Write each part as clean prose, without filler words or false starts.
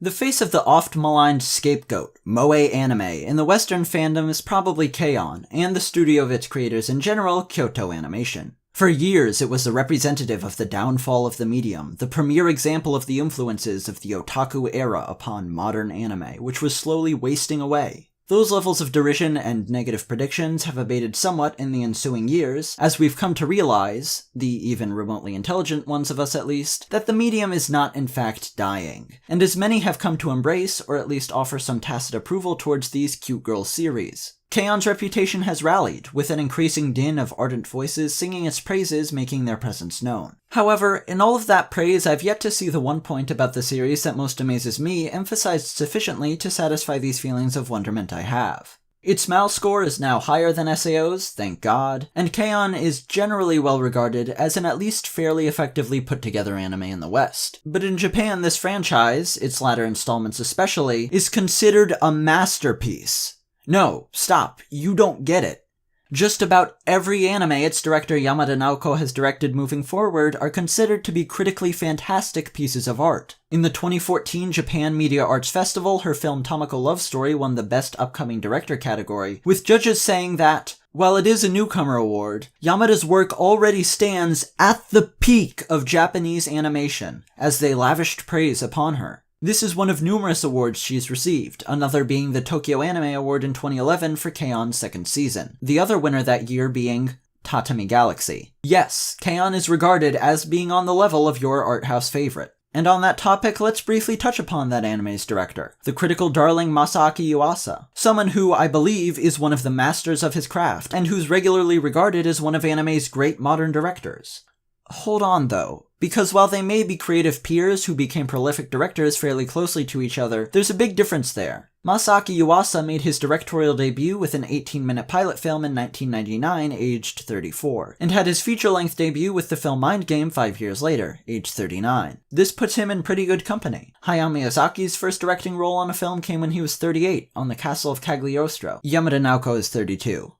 The face of the oft-maligned scapegoat, Moe Anime, in the Western fandom is probably K-On! And the studio of its creators in general, Kyoto Animation. For years, it was the representative of the downfall of the medium, the premier example of the influences of the otaku era upon modern anime, which was slowly wasting away. Those levels of derision and negative predictions have abated somewhat in the ensuing years, as we've come to realize, the even remotely intelligent ones of us at least, that the medium is not in fact dying. And as many have come to embrace, or at least offer some tacit approval towards these cute girl series. K-On's reputation has rallied, with an increasing din of ardent voices singing its praises making their presence known. However, in all of that praise, I've yet to see the one point about the series that most amazes me emphasized sufficiently to satisfy these feelings of wonderment I have. Its MAL score is now higher than SAO's, thank God, and K-On! Is generally well regarded as an at least fairly effectively put together anime in the West. But in Japan, this franchise, its latter installments especially, is considered a masterpiece. No, stop, you don't get it. Just about every anime its director Yamada Naoko has directed moving forward are considered to be critically fantastic pieces of art. In the 2014 Japan Media Arts Festival, her film Tamako Love Story won the Best Upcoming Director category, with judges saying that, while it is a newcomer award, Yamada's work already stands at the peak of Japanese animation, as they lavished praise upon her. This is one of numerous awards she's received, another being the Tokyo Anime Award in 2011 for K-On's second season, the other winner that year being Tatami Galaxy. Yes, K-On! Is regarded as being on the level of your art house favorite. And on that topic, let's briefly touch upon that anime's director, the critical darling Masaaki Yuasa, someone who, I believe, is one of the masters of his craft, and who's regularly regarded as one of anime's great modern directors. Hold on though, because while they may be creative peers who became prolific directors fairly closely to each other, there's a big difference there. Masaaki Yuasa made his directorial debut with an 18-minute pilot film in 1999, aged 34, and had his feature-length debut with the film Mind Game 5 years later, aged 39. This puts him in pretty good company. Hayao Miyazaki's first directing role on a film came when he was 38, on The Castle of Cagliostro. Yamada Naoko is 32.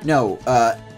No,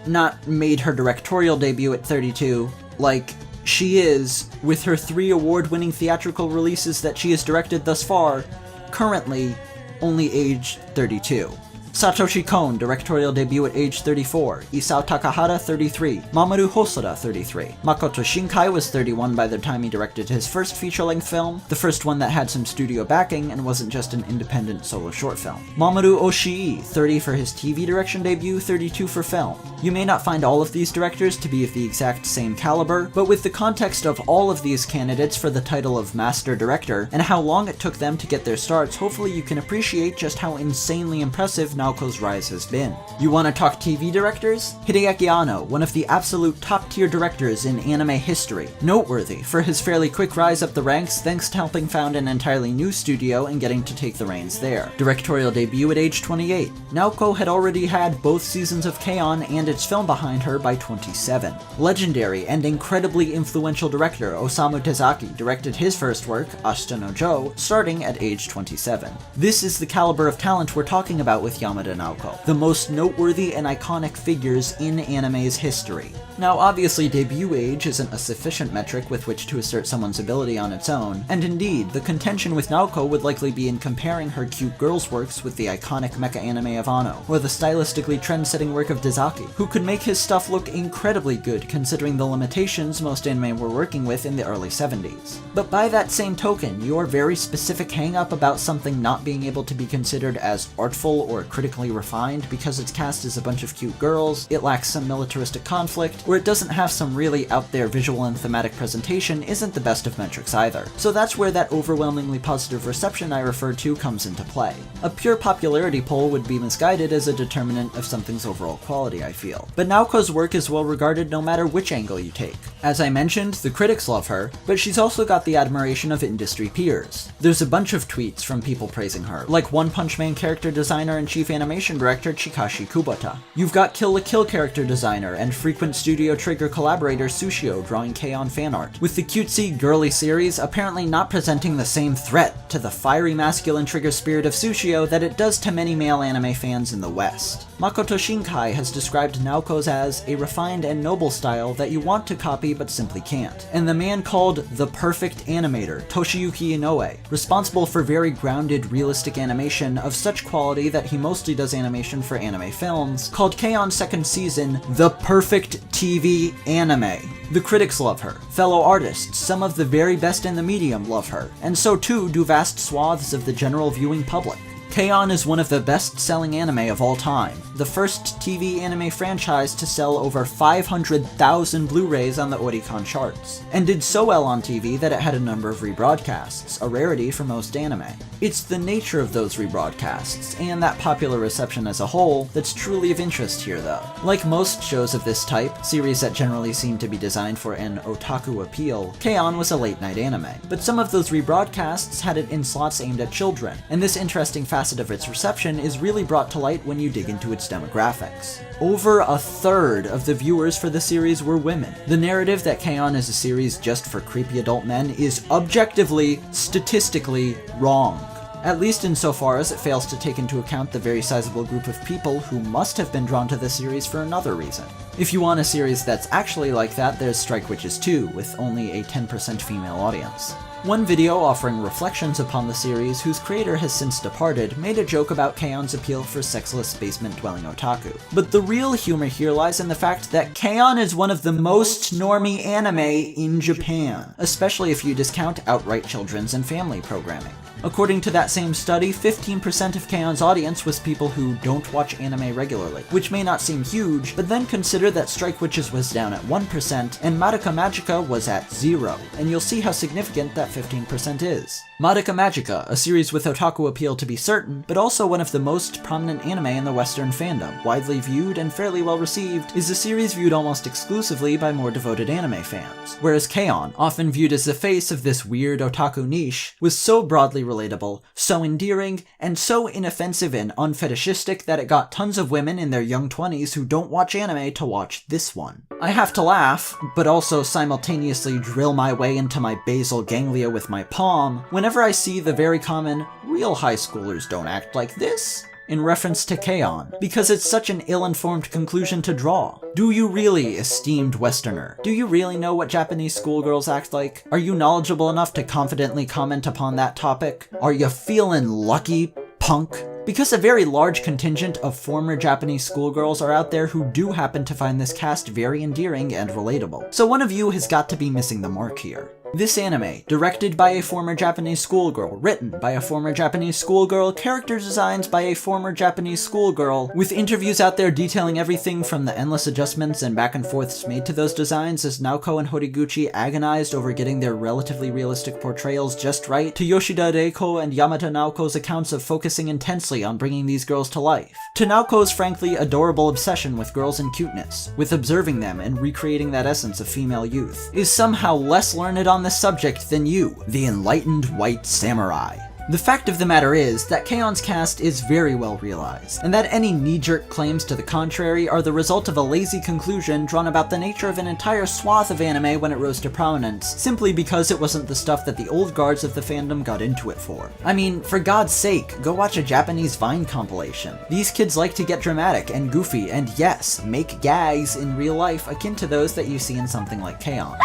not made her directorial debut at 32, like she is, with her 3 award-winning theatrical releases that she has directed thus far, currently only age 32. Satoshi Kon, directorial debut at age 34, Isao Takahata 33, Mamoru Hosoda 33. Makoto Shinkai was 31 by the time he directed his first feature-length film, the first one that had some studio backing and wasn't just an independent solo short film. Mamoru Oshii, 30 for his TV direction debut, 32 for film. You may not find all of these directors to be of the exact same caliber, but with the context of all of these candidates for the title of Master Director, and how long it took them to get their starts, hopefully you can appreciate just how insanely impressive Naoko's rise has been. You want to talk TV directors? Hideaki Anno, one of the absolute top-tier directors in anime history. Noteworthy for his fairly quick rise up the ranks thanks to helping found an entirely new studio and getting to take the reins there. Directorial debut at age 28. Naoko had already had both seasons of K-On! And its film behind her by 27. Legendary and incredibly influential director Osamu Tezuka directed his first work, Ashita no Joe, starting at age 27. This is the caliber of talent we're talking about with Yamada Naoko, the most noteworthy and iconic figures in anime's history. Now obviously debut age isn't a sufficient metric with which to assert someone's ability on its own, and indeed, the contention with Naoko would likely be in comparing her cute girls works with the iconic mecha anime of Anno, or the stylistically trend-setting work of Tezuka, who could make his stuff look incredibly good considering the limitations most anime were working with in the early 70s. But by that same token, your very specific hang-up about something not being able to be considered as artful or critically refined because it's cast as a bunch of cute girls, it lacks some militaristic conflict, or it doesn't have some really out there visual and thematic presentation isn't the best of metrics either. So that's where that overwhelmingly positive reception I referred to comes into play. A pure popularity poll would be misguided as a determinant of something's overall quality, I feel. But Naoko's work is well regarded no matter which angle you take. As I mentioned, the critics love her, but she's also got the admiration of industry peers. There's a bunch of tweets from people praising her, like One Punch Man character designer and chief animation director Chikashi Kubota. You've got Kill la Kill character designer and frequent Studio Trigger collaborator Sushio drawing K-On! Fan art, with the cutesy, girly series apparently not presenting the same threat to the fiery masculine trigger spirit of Sushio that it does to many male anime fans in the West. Makoto Shinkai has described Naoko's as a refined and noble style that you want to copy but simply can't, and the man called the perfect animator, Toshiyuki Inoue, responsible for very grounded, realistic animation of such quality that he mostly does animation for anime films, called K-On! Second season the perfect TV anime. The critics love her, fellow artists, some of the very best in the medium love her, and so too do vast swaths of the general viewing public. K-On! Is one of the best-selling anime of all time, the first TV anime franchise to sell over 500,000 Blu-rays on the Oricon charts, and did so well on TV that it had a number of rebroadcasts, a rarity for most anime. It's the nature of those rebroadcasts, and that popular reception as a whole, that's truly of interest here though. Like most shows of this type, series that generally seem to be designed for an otaku appeal, K-On! Was a late-night anime, but some of those rebroadcasts had it in slots aimed at children, and this interesting facet of its reception is really brought to light when you dig into its demographics. Over a third of the viewers for the series were women. The narrative that K-On! Is a series just for creepy adult men is objectively, statistically wrong. At least insofar as it fails to take into account the very sizable group of people who must have been drawn to the series for another reason. If you want a series that's actually like that, there's Strike Witches 2, with only a 10% female audience. One video offering reflections upon the series, whose creator has since departed, made a joke about K-On!'s appeal for sexless basement-dwelling otaku. But the real humor here lies in the fact that K-On! Is one of the most normie anime in Japan, especially if you discount outright children's and family programming. According to that same study, 15% of K-On!'s audience was people who don't watch anime regularly, which may not seem huge, but then consider that Strike Witches was down at 1% and Madoka Magica was at 0, and you'll see how significant that 15% is. Madoka Magica, a series with otaku appeal to be certain, but also one of the most prominent anime in the Western fandom, widely viewed and fairly well received, is a series viewed almost exclusively by more devoted anime fans, whereas K-On!, often viewed as the face of this weird otaku niche, was so broadly relatable, so endearing, and so inoffensive and unfetishistic that it got tons of women in their young 20s who don't watch anime to watch this one. I have to laugh, but also simultaneously drill my way into my basal ganglia with my palm whenever I see the very common, real high schoolers don't act like this, in reference to K-On!, because it's such an ill-informed conclusion to draw. Do you really, esteemed Westerner? Do you really know what Japanese schoolgirls act like? Are you knowledgeable enough to confidently comment upon that topic? Are you feeling lucky, punk? Because a very large contingent of former Japanese schoolgirls are out there who do happen to find this cast very endearing and relatable. So one of you has got to be missing the mark here. This anime, directed by a former Japanese schoolgirl, written by a former Japanese schoolgirl, character designs by a former Japanese schoolgirl, with interviews out there detailing everything from the endless adjustments and back and forths made to those designs as Naoko and Horiguchi agonized over getting their relatively realistic portrayals just right, to Yoshida Reiko and Yamada Naoko's accounts of focusing intensely on bringing these girls to life, to Naoko's frankly adorable obsession with girls and cuteness, with observing them and recreating that essence of female youth, is somehow less learned on this subject than you, the enlightened white samurai. The fact of the matter is that K-On!'s cast is very well realized, and that any knee-jerk claims to the contrary are the result of a lazy conclusion drawn about the nature of an entire swath of anime when it rose to prominence, simply because it wasn't the stuff that the old guards of the fandom got into it for. I mean, for God's sake, go watch a Japanese Vine compilation. These kids like to get dramatic and goofy, and yes, make gags in real life akin to those that you see in something like K-On!.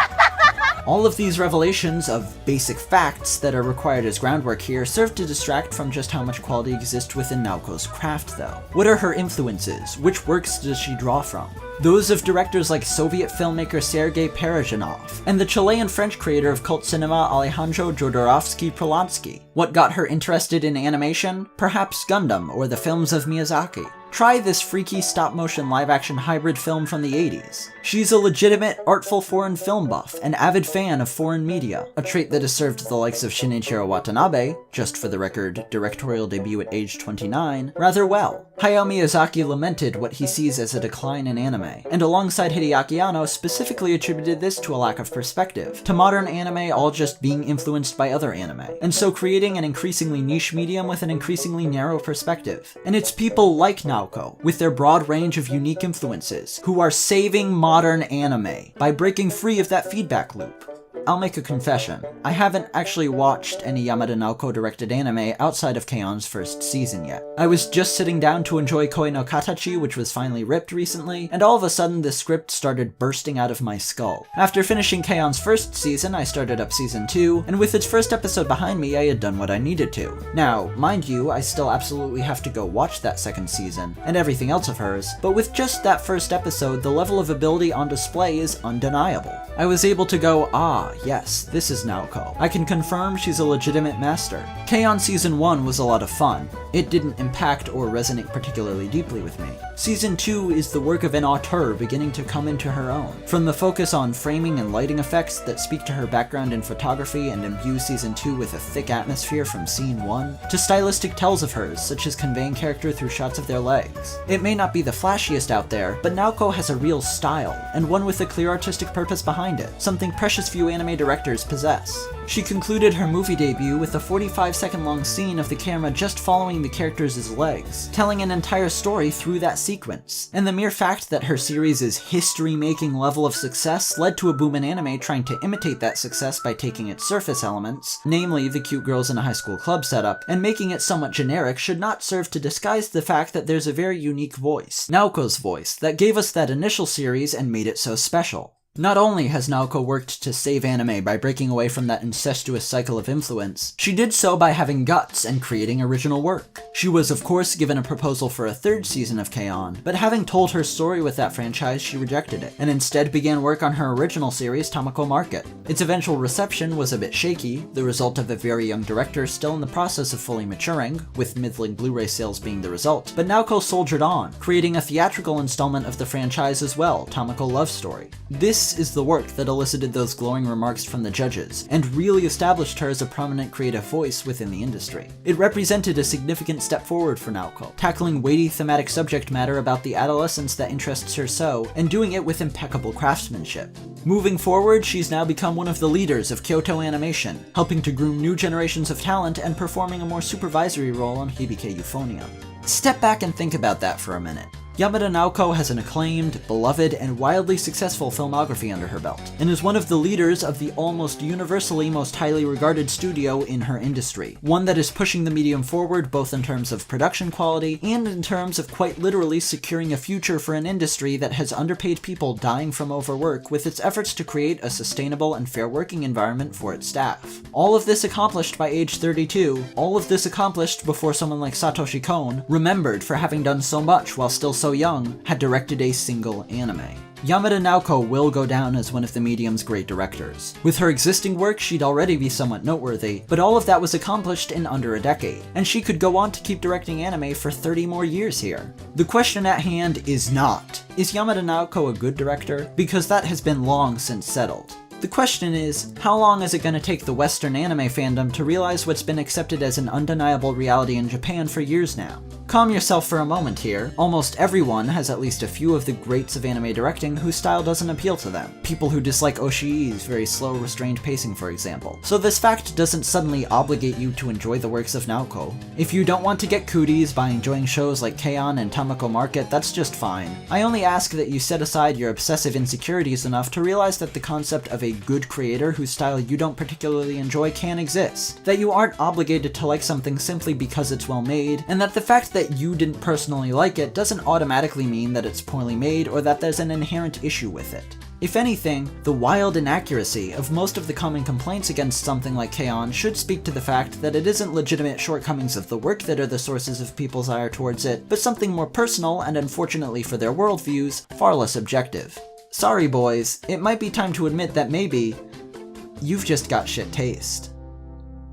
All of these revelations of basic facts that are required as groundwork here serve to distract from just how much quality exists within Naoko's craft, though. What are her influences? Which works does she draw from? Those of directors like Soviet filmmaker Sergei Parajanov, and the Chilean-French creator of cult cinema Alejandro Jodorowsky-Polanski. What got her interested in animation? Perhaps Gundam or the films of Miyazaki. Try this freaky stop-motion live-action hybrid film from the 80s. She's a legitimate, artful foreign film buff, an avid fan of foreign media, a trait that has served the likes of Shinichiro Watanabe, just for the record, directorial debut at age 29, rather well. Hayao Miyazaki lamented what he sees as a decline in anime, and alongside Hideaki Anno specifically attributed this to a lack of perspective, to modern anime all just being influenced by other anime, and so creating an increasingly niche medium with an increasingly narrow perspective. And it's people like Naoko, with their broad range of unique influences, who are saving modern anime by breaking free of that feedback loop. I'll make a confession. I haven't actually watched any Yamada Naoko directed anime outside of K-on's first season yet. I was just sitting down to enjoy Koi no Katachi, which was finally ripped recently, and all of a sudden the script started bursting out of my skull. After finishing K-on's first season, I started up season 2, and with its first episode behind me, I had done what I needed to. Now, mind you, I still absolutely have to go watch that second season, and everything else of hers, but with just that first episode, the level of ability on display is undeniable. I was able to go, yes, this is Naoko. I can confirm she's a legitimate master. K-on! Season 1 was a lot of fun. It didn't impact or resonate particularly deeply with me. Season 2 is the work of an auteur beginning to come into her own. From the focus on framing and lighting effects that speak to her background in photography and imbue Season 2 with a thick atmosphere from Scene 1, to stylistic tells of hers, such as conveying character through shots of their legs. It may not be the flashiest out there, but Naoko has a real style, and one with a clear artistic purpose behind it, something precious few anime directors possess. She concluded her movie debut with a 45-second long scene of the camera just following the characters' legs, telling an entire story through that sequence. And the mere fact that her series' history-making level of success led to a boom in anime trying to imitate that success by taking its surface elements, namely the cute girls in a high school club setup, and making it somewhat generic should not serve to disguise the fact that there's a very unique voice, Naoko's voice, that gave us that initial series and made it so special. Not only has Naoko worked to save anime by breaking away from that incestuous cycle of influence, she did so by having guts and creating original work. She was of course given a proposal for a third season of K-on!, but having told her story with that franchise, she rejected it, and instead began work on her original series Tamako Market. Its eventual reception was a bit shaky, the result of a very young director still in the process of fully maturing, with middling Blu-ray sales being the result, but Naoko soldiered on, creating a theatrical installment of the franchise as well, Tamako Love Story. This is the work that elicited those glowing remarks from the judges, and really established her as a prominent creative voice within the industry. It represented a significant step forward for Naoko, tackling weighty thematic subject matter about the adolescence that interests her so, and doing it with impeccable craftsmanship. Moving forward, she's now become one of the leaders of Kyoto animation, helping to groom new generations of talent and performing a more supervisory role on Hibike Euphonia. Step back and think about that for a minute. Yamada Naoko has an acclaimed, beloved, and wildly successful filmography under her belt, and is one of the leaders of the almost universally most highly regarded studio in her industry, one that is pushing the medium forward both in terms of production quality and in terms of quite literally securing a future for an industry that has underpaid people dying from overwork with its efforts to create a sustainable and fair working environment for its staff. All of this accomplished by age 32, all of this accomplished before someone like Satoshi Kon, remembered for having done so much while still so young, had directed a single anime. Yamada Naoko will go down as one of the medium's great directors. With her existing work, she'd already be somewhat noteworthy, but all of that was accomplished in under a decade, and she could go on to keep directing anime for 30 more years here. The question at hand is not, is Yamada Naoko a good director? Because that has been long since settled. The question is, how long is it going to take the Western anime fandom to realize what's been accepted as an undeniable reality in Japan for years now? Calm yourself for a moment here. Almost everyone has at least a few of the greats of anime directing whose style doesn't appeal to them. People who dislike Oshii's very slow, restrained pacing, for example. So this fact doesn't suddenly obligate you to enjoy the works of Naoko. If you don't want to get cooties by enjoying shows like K-on! And Tamako Market, that's just fine. I only ask that you set aside your obsessive insecurities enough to realize that the concept of a good creator whose style you don't particularly enjoy can exist. That you aren't obligated to like something simply because it's well made, and that the fact that you didn't personally like it doesn't automatically mean that it's poorly made or that there's an inherent issue with it. If anything, the wild inaccuracy of most of the common complaints against something like K-on! Should speak to the fact that it isn't legitimate shortcomings of the work that are the sources of people's ire towards it, but something more personal and, unfortunately for their worldviews, far less objective. Sorry boys, it might be time to admit that maybe you've just got shit taste.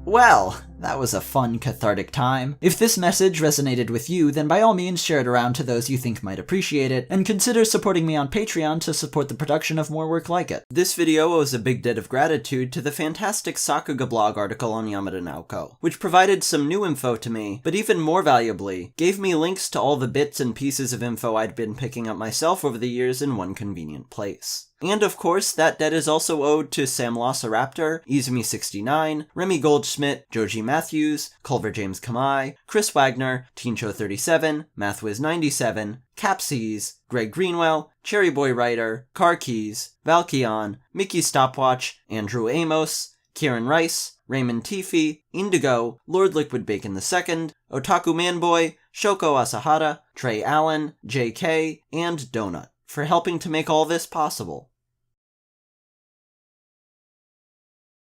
Well, That was a fun, cathartic time. If this message resonated with you, then by all means share it around to those you think might appreciate it, and consider supporting me on Patreon to support the production of more work like it. This video owes a big debt of gratitude to the fantastic Sakuga blog article on Yamada Naoko, which provided some new info to me, but even more valuably, gave me links to all the bits and pieces of info I'd been picking up myself over the years in one convenient place. And of course, that debt is also owed to Sam Lossaraptor, Izumi69, Remy Goldschmidt, Joji Matthews, Culver James Kamai, Chris Wagner, Teencho37, Mathwiz97, Capsies, Greg Greenwell, Cherry Boy Writer, Car Keys, Valkion, Mickey Stopwatch, Andrew Amos, Kieran Rice, Raymond Tiffy, Indigo, Lord Liquid Bacon II, Otaku Manboy, Shoko Asahara, Trey Allen, JK, and Donut for helping to make all this possible.